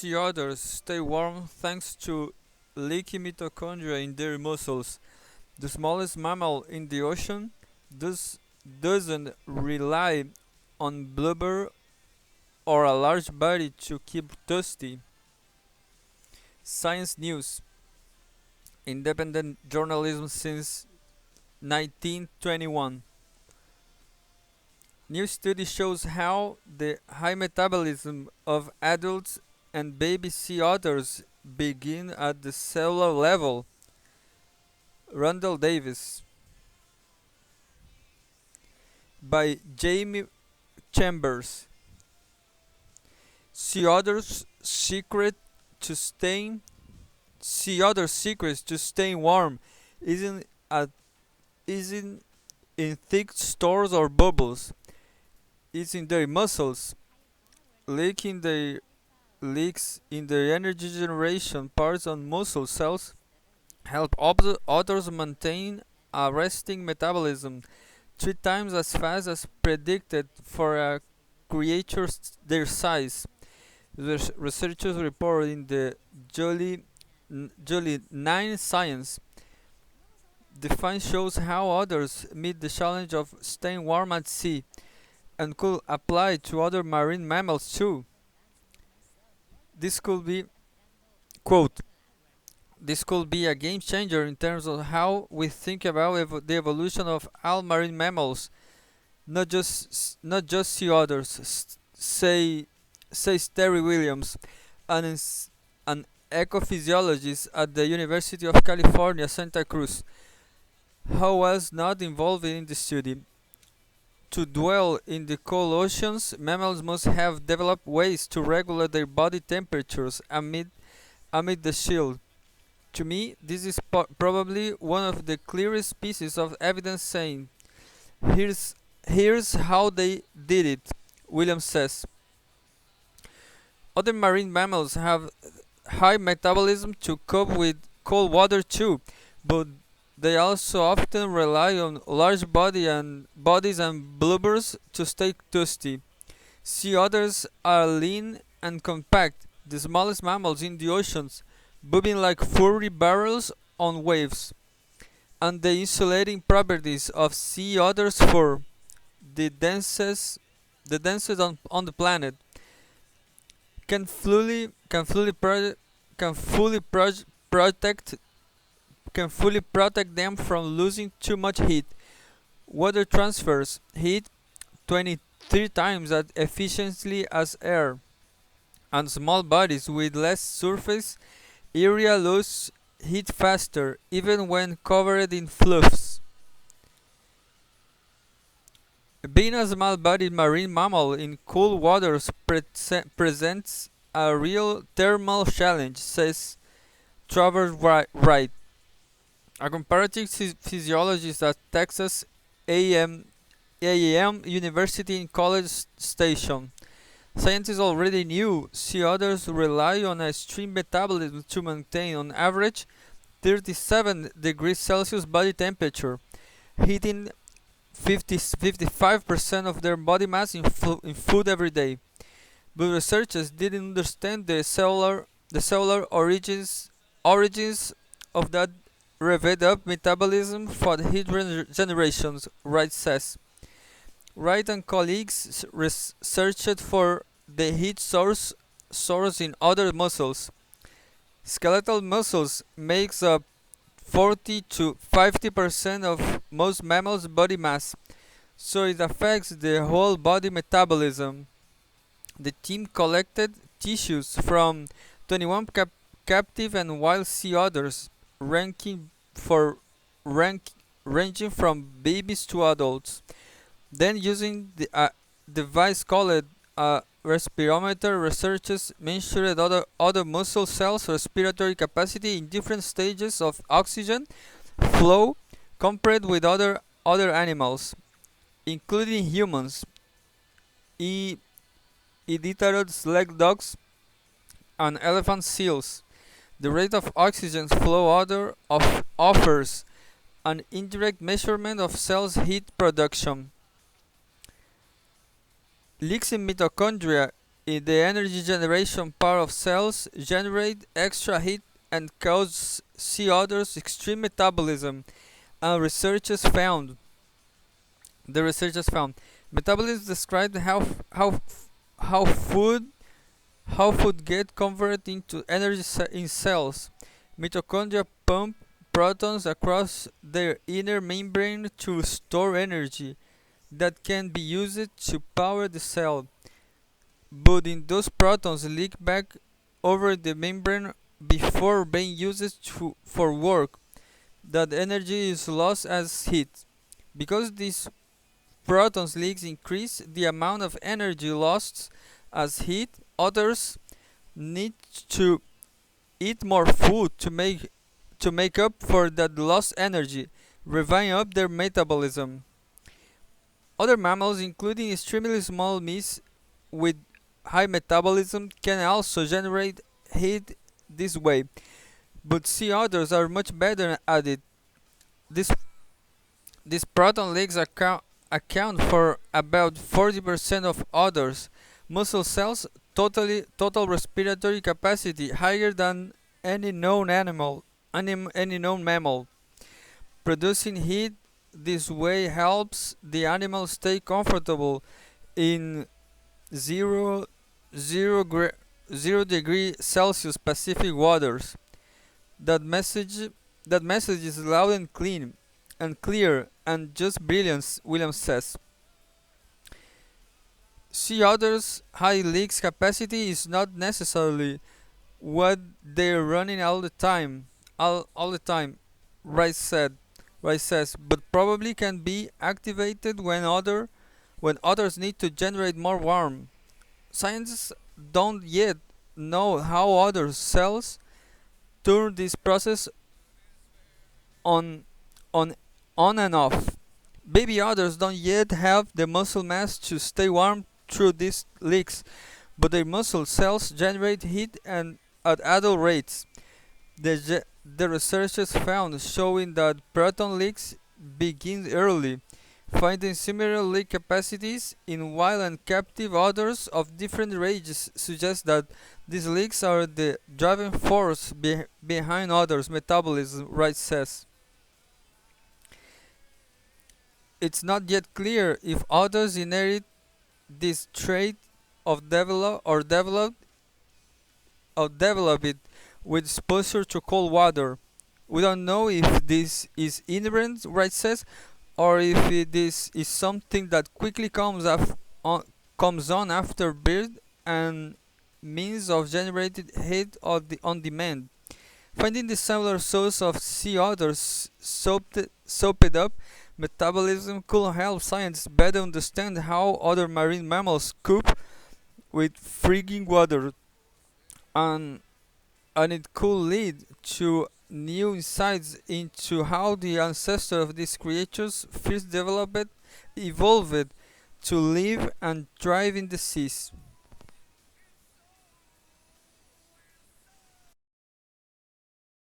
sea otters stay warm thanks to leaky mitochondria in their muscles. The smallest mammal in the ocean doesn't rely on blubber or a large body to keep thirsty. Science News, independent journalism since 1921. New study shows how the high metabolism of adults and baby sea otters begin at the cellular level. Randall Davis, by Jamie Chambers. Sea otters' secret to staying Sea otters' secrets to staying warm isn't at isn't in thick stores or bubbles. It's in their muscles. Leaking the leaks in the energy generation parts on muscle cells help others maintain a resting metabolism 3 times as fast as predicted for a creature their size. Researchers report in the July 9 Science. The find shows how others meet the challenge of staying warm at sea and could apply to other marine mammals too. This could be, quote, this could be a game changer in terms of how we think about the evolution of all marine mammals, not just sea otters, says Terry Williams, an ecophysiologist at the University of California, Santa Cruz, who was not involved in the study. To dwell in the cold oceans, mammals must have developed ways to regulate their body temperatures amid the chill. To me, this is probably one of the clearest pieces of evidence saying, here's, here's how they did it, Williams says. Other marine mammals have high metabolism to cope with cold water too, but they also often rely on large bodies and blubbers to stay thirsty. Sea otters are lean and compact, the smallest mammals in the oceans, bobbing like furry barrels on waves. And the insulating properties of sea otters' fur, the densest on the planet, can protect can fully protect them from losing too much heat. Water transfers heat 23 times as efficiently as air, and small bodies with less surface area lose heat faster, even when covered in fluffs. Being a small-bodied marine mammal in cool waters presents a real thermal challenge, says Travers Wright, a comparative physiologist at Texas A&M University in College Station. Scientists already knew sea otters rely on a extreme metabolism to maintain, on average, 37 degrees Celsius body temperature, heating 55% of their body mass in food every day. But researchers didn't understand the cellular origins of that revved up metabolism for the heat generations, Wright says. Wright and colleagues researched for the heat source in other muscles. Skeletal muscles makes up 40 to 50% of most mammals' body mass, so it affects the whole body metabolism. The team collected tissues from 21 captive and wild sea otters, ranging from babies to adults. Then, using the device called a respirometer, researchers measured other muscle cells' respiratory capacity in different stages of oxygen flow compared with other animals, including humans, Iditarod sled dogs, and elephant seals. The rate of oxygen flow offers an indirect measurement of cells' heat production. Leaks in mitochondria in the energy generation part of cells generate extra heat and cause sea otters extreme metabolism. And researchers found metabolism described how food how food get converted into energy in cells. Mitochondria pump protons across their inner membrane to store energy that can be used to power the cell. But in those protons leak back over the membrane before being used for work. That energy is lost as heat. Because these protons leaks increase the amount of energy lost as heat, others need to eat more food to make up for that lost energy, revving up their metabolism. Other mammals, including extremely small mice with high metabolism, can also generate heat this way, but sea otters are much better at it. This these proton leaks account for about 40% of others. Muscle cells, total respiratory capacity higher than any any known mammal. Producing heat this way helps the animal stay comfortable in 0, 0, 0 degree Celsius Pacific waters. That message that message is loud and clean and clear and just brilliance, Williams says. Sea otters' high leaks capacity is not necessarily what they're running all the time, Rice said. Rice says, but probably can be activated when others need to generate more warmth. Scientists don't yet know how other cells turn this process on on on and off. Baby otters don't yet have the muscle mass to stay warm through these leaks, but their muscle cells generate heat and at adult rates. The researchers found showing that proton leaks begin early, finding similar leak capacities in wild and captive otters of different ranges suggests that these leaks are the driving force behind otters' metabolism, Wright says. It's not yet clear if otters inherit this trait of develop it with exposure to cold water. We don't know if this is inherent, Wright says, or if this is something that quickly comes on after birth and means of generated heat on demand. Finding the cellular source of sea otters soaped up metabolism could help scientists better understand how other marine mammals cope with freezing water, and it could lead to new insights into how the ancestors of these creatures first evolved to live and thrive in the seas.